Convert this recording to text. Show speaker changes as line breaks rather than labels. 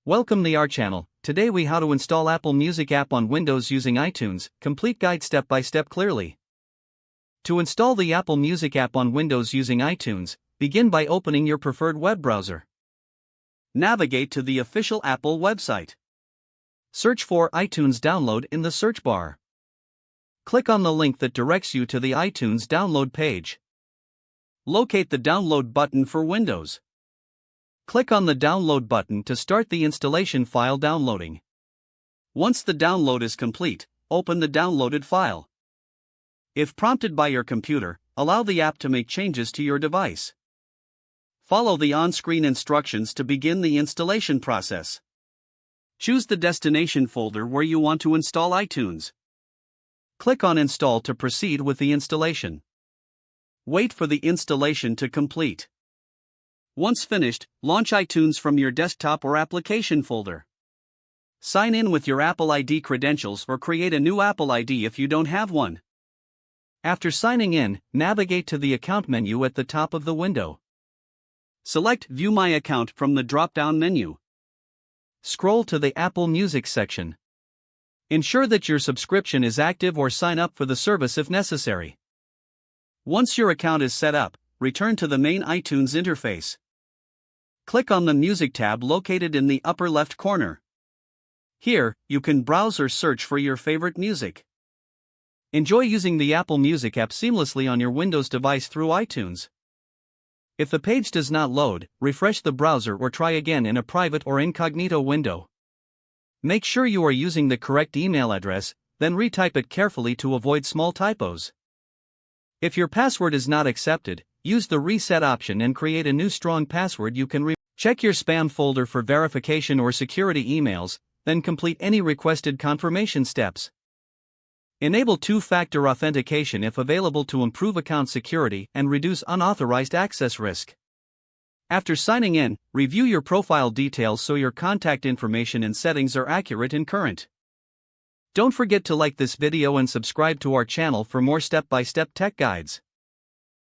Welcome to our channel. Today we how to install Apple Music app on Windows using iTunes, complete guide step by step clearly. To install the Apple Music app on Windows using iTunes, begin by opening your preferred web browser. Navigate to the official Apple website. Search for iTunes Download in the search bar. Click on the link that directs you to the iTunes download page. Locate the download button for Windows. Click on the download button to start the installation file downloading. Once the download is complete, open the downloaded file. If prompted by your computer, allow the app to make changes to your device. Follow the on-screen instructions to begin the installation process. Choose the destination folder where you want to install iTunes. Click on Install to proceed with the installation. Wait for the installation to complete. Once finished, launch iTunes from your desktop or application folder. Sign in with your Apple ID credentials or create a new Apple ID if you don't have one. After signing in, navigate to the account menu at the top of the window. Select View My Account from the drop-down menu. Scroll to the Apple Music section. Ensure that your subscription is active or sign up for the service if necessary. Once your account is set up, return to the main iTunes interface. Click on the Music tab located in the upper left corner. Here, you can browse or search for your favorite music. Enjoy using the Apple Music app seamlessly on your Windows device through iTunes. If the page does not load, refresh the browser or try again in a private or incognito window. Make sure you are using the correct email address, then retype it carefully to avoid small typos. If your password is not accepted, use the reset option and create a new strong password you can check your spam folder for verification or security emails, then complete any requested confirmation steps. Enable two-factor authentication if available to improve account security and reduce unauthorized access risk. After signing in, review your profile details so your contact information and settings are accurate and current. Don't forget to like this video and subscribe to our channel for more step-by-step tech guides.